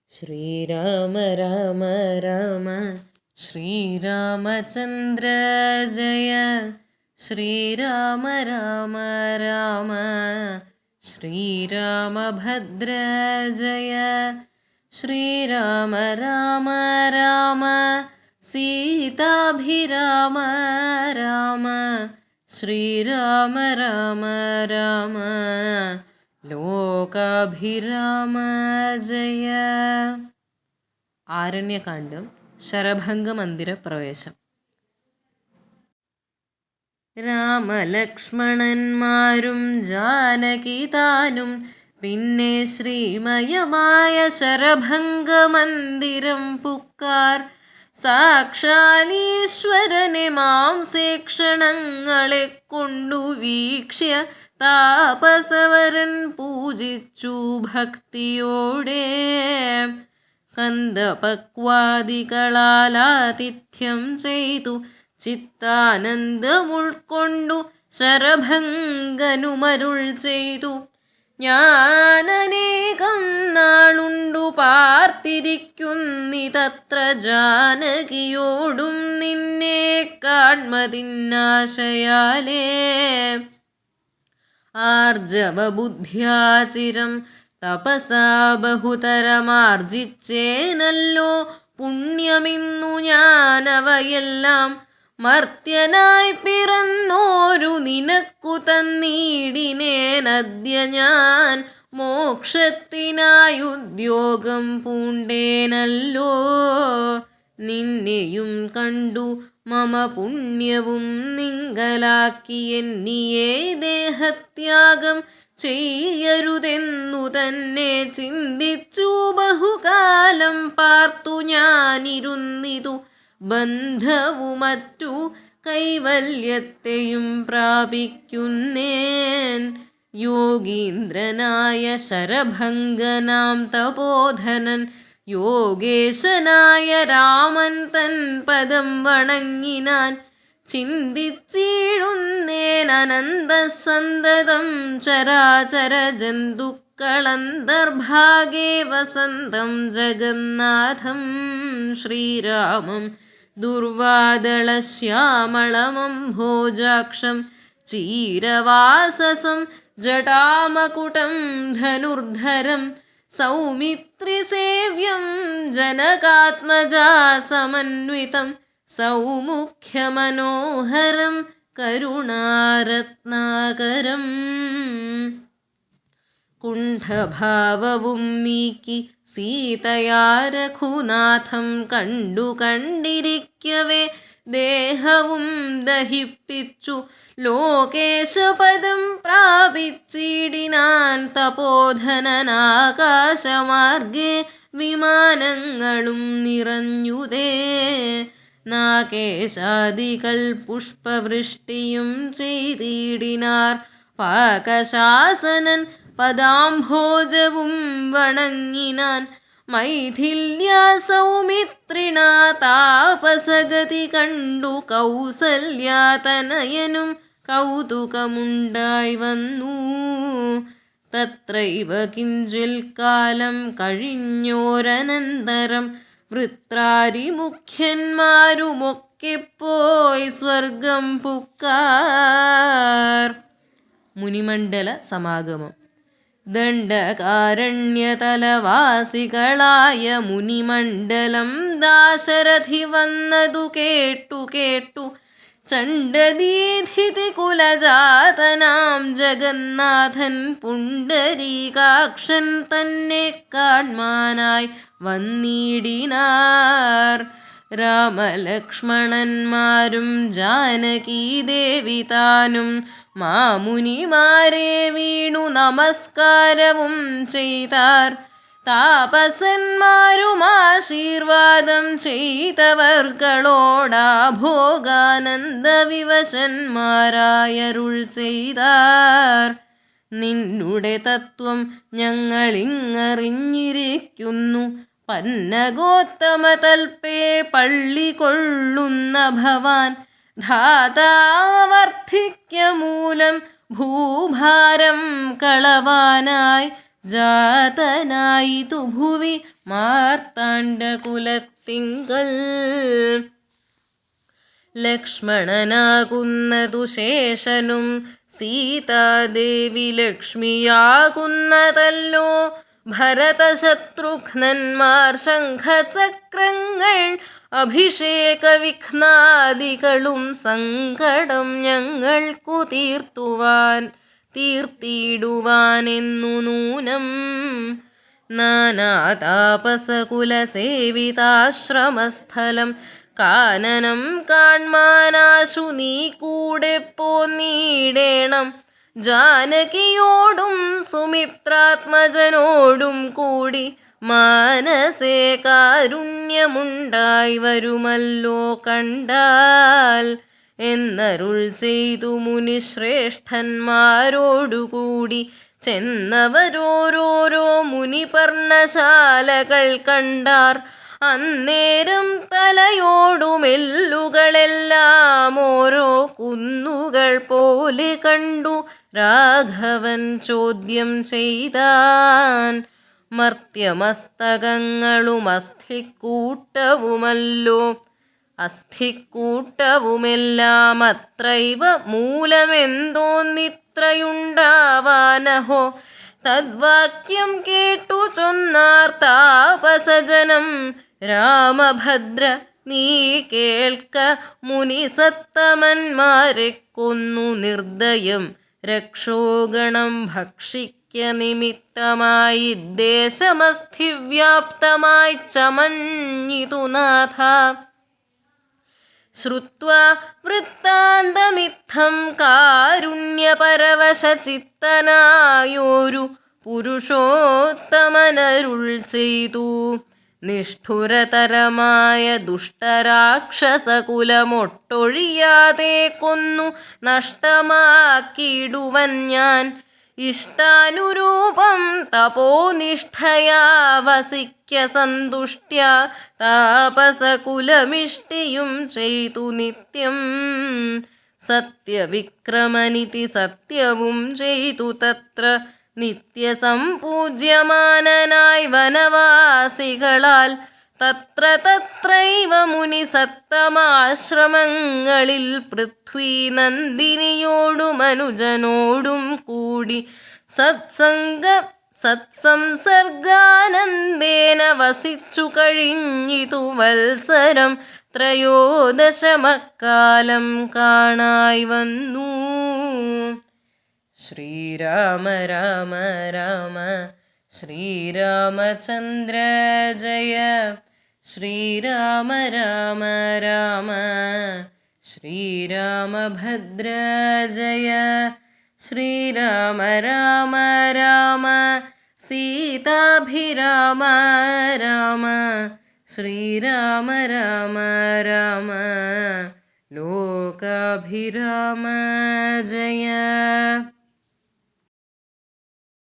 ശ്രീരാമ രാമ രാമ ശ്രീരാമചന്ദ്ര ജയ. ശ്രീരാമ രാമ രാമ ശ്രീരാമഭദ്ര ജയ. ശ്രീരാമ രാമ രാമ സീതാഭിരാമ രാമ. ശ്രീരാമ രാമ രാമ ലോകാഭിരാമ ജയ. ആരണ്യകാണ്ഡം ശരഭംഗമന്ദിര പ്രവേശം. രാമലക്ഷ്മണന്മാരും ജാനകി താനും പിന്നെ ശ്രീമയമായ ശരഭംഗമന്ദിരം പുക്കാർ. സാക്ഷാലീശ്വരനെ മാംസേക്ഷണങ്ങളെ കൊണ്ടു വീക്ഷ്യ താപസവരൻ പൂജിച്ചു ഭക്തിയോടെ. കന്ദപക്വാദികളാലാതിഥ്യം ചെയ്തു ചിത്താനന്ദമുൾക്കൊണ്ടു ശരഭംഗനുമരുൾ ചെയ്തു. ഞാനനേകം നാളുണ്ടു പാർത്തിരിക്കുന്നിതത്ര ജാനകിയോടും നിന്നെ കാൺമതിന്നാശയാലേ. ആർജവബുദ്ധ്യാചിരം തപസാ ബഹുതരമാർജിച്ചേനല്ലോ പുണ്യമിന്നു ഞാനവയെല്ലാം. മർത്യനായി പിറന്നോരു നിനക്കു തന്നീടിനേനദ്യ ഞാൻ. മോക്ഷത്തിനായുദ്യോഗം പൂണ്ടേനല്ലോ. നിന്നെയും കണ്ടു മമ പുണ്യവും നിങ്കലാക്കി എന്നിയെ ദേഹത്യാഗം ചെയ്യരുതെന്നു തന്നെ ചിന്തിച്ചു ബഹുകാലം പാർത്തു ഞാനിരുന്നിതു. ബന്ധവുമറ്റു കൈവല്യത്തെയും പ്രാപിക്കുന്നേൻ. യോഗീന്ദ്രനായ ശരഭംഗനാം തപോധനൻ യോഗേശനായ രാമൻ തൻ പദം വണങ്ങിനാൻ. ചിന്തിച്ചിടുന്നേൻ അനന്തസന്തതം ചരാചര ജന്തുക്കളന്തർഭാഗേ വസന്തം ജഗന്നാഥം. ശ്രീരാമം ദുർവാദളശ്യാമളമംഭോജാക്ഷം ചീരവാസസം ജടാമകുടം ധനുർധരം. സൗമിത്രിസേവ്യം ജനകാത്മജാ സമന്വിതം. സൗമുഖ്യമനോഹരം കരുണാരത്നാകരം. കുണ്ഠഭാവവും നീക്കി സീതയാ രഘുനാഥം കണ്ടു കണ്ടിരിക്കവേ ദേഹവും ദഹിപ്പിച്ചു ലോകേശപദം പ്രാപിച്ചിടിനാൻ. തപോധനനാകാശമാർഗേ വിമാനങ്ങളും നിറഞ്ഞുതേ. നാഗേശാദികൾ പുഷ്പവൃഷ്ടിയും ചെയ്തിടിനാർ. പാകശാസനൻ പദാംഭോജവും വണങ്ങിനാൻ. മൈഥില്യാ സൗമിത്രിണ താപസഗതി കണ്ടു കൗസല്യാതനയനും കൗതുകമുണ്ടായി വന്നു. തത്രൈവ കിഞ്ചിൽ കാലം കഴിഞ്ഞോരനന്തരം വൃത്രാരിമുഖ്യന്മാരുമൊക്കെ പോയി സ്വർഗം പുക്കാർ. മുനിമണ്ഡല സമാഗമം. ദണ്ഡകാരണ്യതലവാസികളായ മുനിമണ്ഡലം ദാശരഥി വന്നതു കേട്ടു ചണ്ഡദീധിതി കുലജാതനാം ജഗന്നാഥൻ പുണ്ഡരീകാക്ഷൻ തന്നെ കാൺമാനായി വന്നിടിനാർ. രാമലക്ഷ്മണന്മാരും ജാനകീദേവി താനും മാമുനിമാരെ വീണു നമസ്കാരവും ചെയ്താർ. താപസന്മാരും ആശീർവാദം ചെയ്തവർകളോടാ ഭോഗാനന്ദവിവശന്മാരായരുൾ ചെയ്താർ. നിന്നുടെ തത്വം ഞങ്ങളിങ്ങറിഞ്ഞിരിക്കുന്നു. പന്നഗോത്തമതൽപേ പള്ളി കൊള്ളുന്ന ഭവാൻ. ധാതാവർദ്ധിക്യമൂലം ഭൂഭാരം കളവാനായി ജാതനായിതു ഭുവി മാർത്താണ്ഡകുലത്തിങ്കൽ. ലക്ഷ്മണനാകുന്നതു ശേഷനും സീതാദേവി ലക്ഷ്മിയാകുന്നതല്ലോ. ഭരതശത്രുഘ്നന്മാർ ശംഖചക്രങ്ങൾ അഭിഷേക വിഘ്നാദികളും സങ്കടം ഞങ്ങൾക്കു തീർത്തിടുവാനെന്നു നൂനം. നാനാതാപസകുലസേവിതാശ്രമസ്ഥലം കാനനം കാൺമാനാശു നീ കൂടെ പോന്നീടേണം. ജാനകിയോടും സുമിത്രാത്മജനോടും കൂടി മാനസേ കാരുണ്യമുണ്ടായി വരുമല്ലോ കണ്ടാൽ എന്നരുൾ ചെയ്തു മുനിശ്രേഷ്ഠന്മാരോടുകൂടി ചെന്നവരോരോരോ മുനിപർണശാലകൾ കണ്ടാർ. അന്നേരം തലയോടുമെല്ലുകളെല്ലാം ഓരോ കുന്നുകൾ പോലെ കണ്ടു. രാഘവൻ ചോദ്യം ചെയ്താൻ, മർത്യമസ്തകങ്ങളും അസ്ഥിക്കൂട്ടവുമല്ലോ. അസ്ഥിക്കൂട്ടവുമെല്ലാം അത്രൈവ മൂലമെന്തോന്നിത്രയുണ്ടാവാനഹോ. തദ്വാക്യം കേട്ടു ചൊന്നാർ താപസജനം, രാമഭദ്ര നീ കേൾക്ക. മുനിസത്തമന്മാരെ കൊന്നു നിർദ്ദയം രക്ഷോഗണം ഭക്ഷിക്ക നിമിത്തമായി ദേശമസ്ഥിവ്യാപ്തമായി ചമഞ്ഞിതു നാഥ. ശ്രുത്വാ വൃത്താന്തമിത്തം കാരുണ്യപരവശചിത്തനായോരു പുരുഷോത്തമനരുൾ ചെയ്തു. നിഷ്ഠുരതരമായ ദുഷ്ടരാക്ഷസകുലമൊട്ടൊഴിയാതെ കൊന്നു നഷ്ടമാക്കിയിടുവൻ ഞാൻ. ഇഷ്ടാനുരൂപം തപോനിഷ്ഠയാ വസിക്ക സന്തുഷ്ട്യാ താപസകുലമിഷ്ടിയും ചെയ്തു നിത്യം. സത്യവിക്രമനിതി സത്യവും ചെയ്തു തത്ര നിത്യസംപൂജ്യമാനനായി വനവാസികളാൽ. തത്രൈവ മുനിസത്തമാശ്രമങ്ങളിൽ പൃഥ്വീനന്ദിനിയോടും അനുജനോടും കൂടി സത്സംസർഗാനന്ദേന വസിച്ചു കഴിഞ്ഞിതു വത്സരം. ത്രയോദശമക്കാലം കാണായി വന്നു. ശ്രീരാമ രാമ രാമ ശ്രീരാമചന്ദ്ര ജയ. ശ്രീരാമ രാമ രാമ ശ്രീരാമഭദ്ര ജയ. ശ്രീരാമ രാമ രാമ സീതാഭിരാമ രാമ. ശ്രീരാമ രാമ രാമ ലോകാഭിരാമ ജയ.